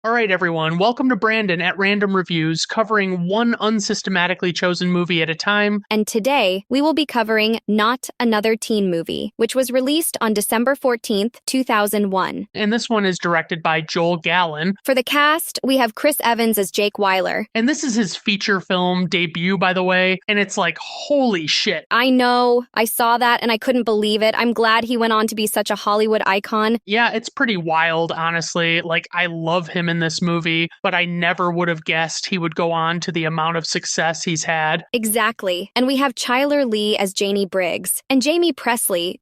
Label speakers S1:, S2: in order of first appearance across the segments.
S1: All right, everyone, welcome to Brandon at Random Reviews, covering one unsystematically chosen movie at a time.
S2: And today, we will be covering Not Another Teen Movie, which was released on December 14th, 2001.
S1: And this one is directed by Joel Gallen.
S2: For the cast, we have Chris Evans as Jake Weiler.
S1: And this is his feature film debut, by the way, and it's like, holy shit.
S2: I know, I saw that and I couldn't believe it. I'm glad he went on to be such a Hollywood icon.
S1: Yeah, it's pretty wild, honestly. Like, I love him in this movie, but I never would have guessed he would go on to the amount of success he's had.
S2: Exactly. And we have Chyler Lee as Janie Briggs. And Jamie Presley,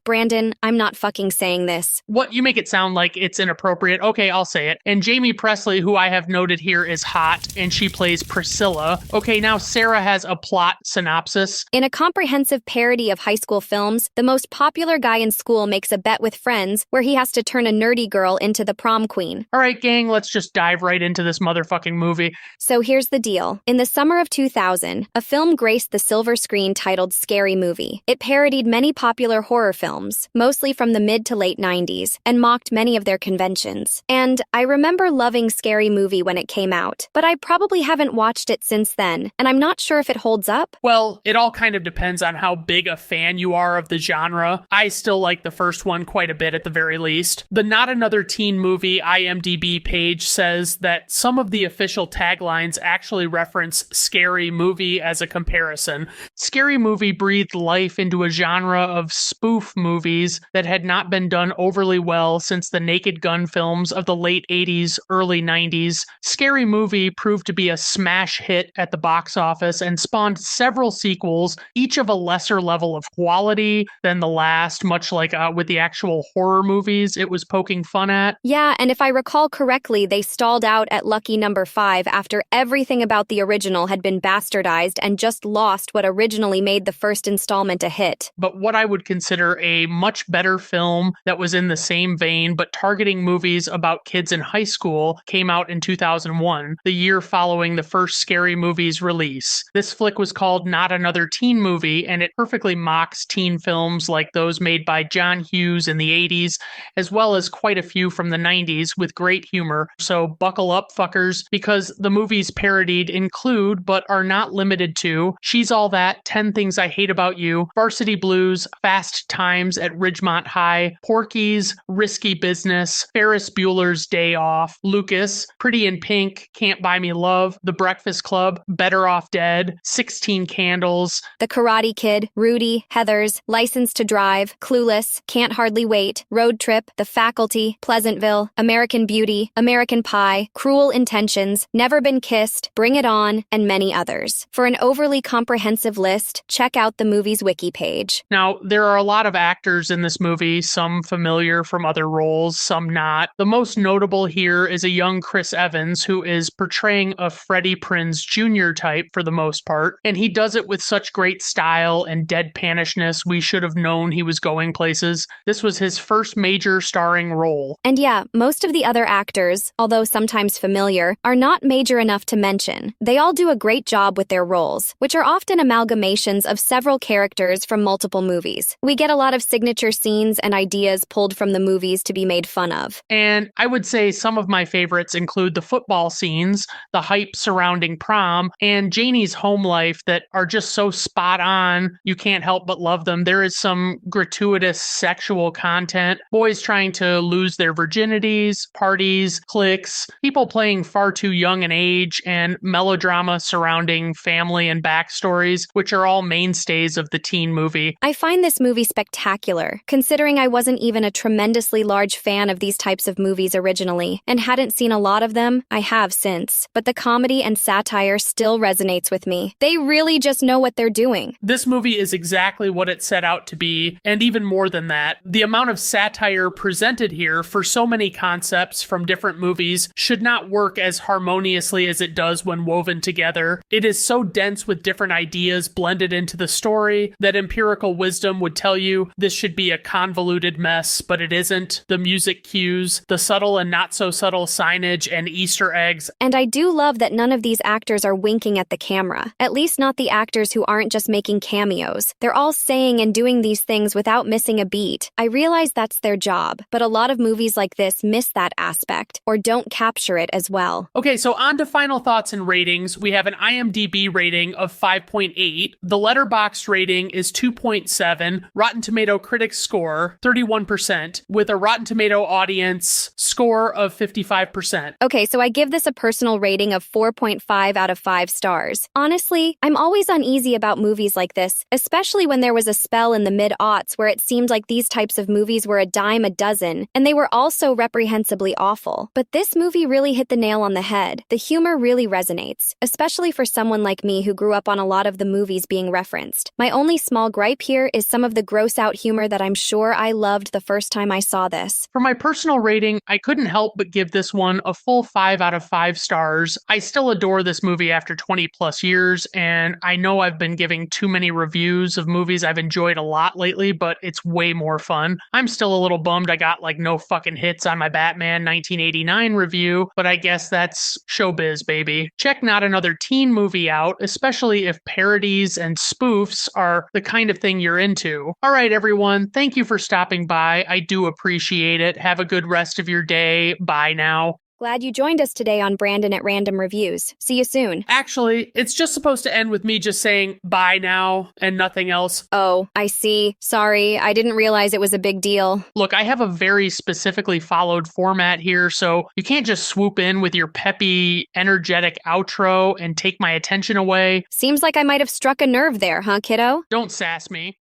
S2: Brandon, I'm not fucking saying this.
S1: What? You make it sound like it's inappropriate. Okay, I'll say it. And Jamie Presley, who I have noted here, is hot, and she plays Priscilla. Okay, now Sarah has a plot synopsis.
S2: In a comprehensive parody of high school films, the most popular guy in school makes a bet with friends where he has to turn a nerdy girl into the prom queen.
S1: All right, gang, let's just dive right into this motherfucking movie.
S2: So here's the deal. In the summer of 2000, a film graced the silver screen titled Scary Movie. It parodied many popular horror films, mostly from the mid to late 90s, and mocked many of their conventions. And I remember loving Scary Movie when it came out, but I probably haven't watched it since then, and I'm not sure if it holds up.
S1: Well, it all kind of depends on how big a fan you are of the genre. I still like the first one quite a bit at the very least. The Not Another Teen Movie IMDb page says that some of the official taglines actually reference Scary Movie as a comparison. Scary Movie breathed life into a genre of spoof movies that had not been done overly well since the Naked Gun films of the late 80s, early 90s. Scary Movie proved to be a smash hit at the box office and spawned several sequels, each of a lesser level of quality than the last, much like with the actual horror movies it was poking fun at.
S2: Yeah, and if I recall correctly, they stalled out at lucky number 5 after everything about the original had been bastardized and just lost what originally made the first installment a hit.
S1: But what I would consider a much better film that was in the same vein but targeting movies about kids in high school came out in 2001, the year following the first Scary Movie's release. This flick was called Not Another Teen Movie, and it perfectly mocks teen films like those made by John Hughes in the 80s, as well as quite a few from the 90s with great humor. So buckle up, fuckers, because the movies parodied include, but are not limited to, She's All That, 10 Things I Hate About You, Varsity Blues, Fast Times at Ridgemont High, Porky's, Risky Business, Ferris Bueller's Day Off, Lucas, Pretty in Pink, Can't Buy Me Love, The Breakfast Club, Better Off Dead, 16 Candles,
S2: The Karate Kid, Rudy, Heathers, License to Drive, Clueless, Can't Hardly Wait, Road Trip, The Faculty, Pleasantville, American Beauty, American Pie, Cruel Intentions, Never Been Kissed, Bring It On, and many others. For an overly comprehensive list, check out the movie's wiki page.
S1: Now, there are a lot of actors in this movie, some familiar from other roles, some not. The most notable here is a young Chris Evans, who is portraying a Freddie Prinze Jr. type for the most part, and he does it with such great style and deadpanishness we should have known he was going places. This was his first major starring role.
S2: And yeah, most of the other actors, although sometimes familiar, are not major enough to mention. They all do a great job with their roles, which are often amalgamations of several characters from multiple movies. We get a lot of signature scenes and ideas pulled from the movies to be made fun of.
S1: And I would say some of my favorites include the football scenes, the hype surrounding prom, and Janie's home life that are just so spot on, you can't help but love them. There is some gratuitous sexual content, boys trying to lose their virginities, parties, cliques, people playing far too young an age, and melodrama surrounding family and backstories, which are all mainstays of the teen movie.
S2: I find this movie spectacular, considering I wasn't even a tremendously large fan of these types of movies originally, and hadn't seen a lot of them. I have since. But the comedy and satire still resonates with me. They really just know what they're doing.
S1: This movie is exactly what it set out to be, and even more than that. The amount of satire presented here for so many concepts from different movies should not work as harmoniously as it does when woven together. It is so dense with different ideas blended into the story that empirical wisdom would tell you this should be a convoluted mess, but it isn't. The music cues, the subtle and not so subtle signage and Easter eggs.
S2: And I do love that none of these actors are winking at the camera. At least not the actors who aren't just making cameos. They're all saying and doing these things without missing a beat. I realize that's their job, but a lot of movies like this miss that aspect. or don't capture it as well.
S1: Okay, so on to final thoughts and ratings. We have an IMDb rating of 5.8. The Letterboxd rating is 2.7. Rotten Tomato critics score 31%, with a Rotten Tomato audience score of 55%.
S2: Okay, so I give this a personal rating of 4.5 out of 5 stars. Honestly, I'm always uneasy about movies like this, especially when there was a spell in the mid-aughts where it seemed like these types of movies were a dime a dozen, and they were also reprehensibly awful. But this movie really hit the nail on the head. The humor really resonates, especially for someone like me who grew up on a lot of the movies being referenced. My only small gripe here is some of the gross-out humor that I'm sure I loved the first time I saw this.
S1: For my personal rating, I couldn't help but give this one a full 5 out of 5 stars. I still adore this movie after 20 plus years, and I know I've been giving too many reviews of movies I've enjoyed a lot lately, but it's way more fun. I'm still a little bummed I got like no fucking hits on my Batman 1989 review, but I guess that's showbiz, baby. Check Not Another Teen Movie out, especially if parodies and spoofs are the kind of thing you're into. All right, everyone, thank you for stopping by. I do appreciate it. Have a good rest of your day. Bye now.
S2: Glad you joined us today on Brandon at Random Reviews. See you soon.
S1: Actually, it's just supposed to end with me just saying bye now and nothing else.
S2: Oh, I see. Sorry, I didn't realize it was a big deal.
S1: Look, I have a very specifically followed format here, so you can't just swoop in with your peppy, energetic outro and take my attention away.
S2: Seems like I might have struck a nerve there, huh, kiddo?
S1: Don't sass me.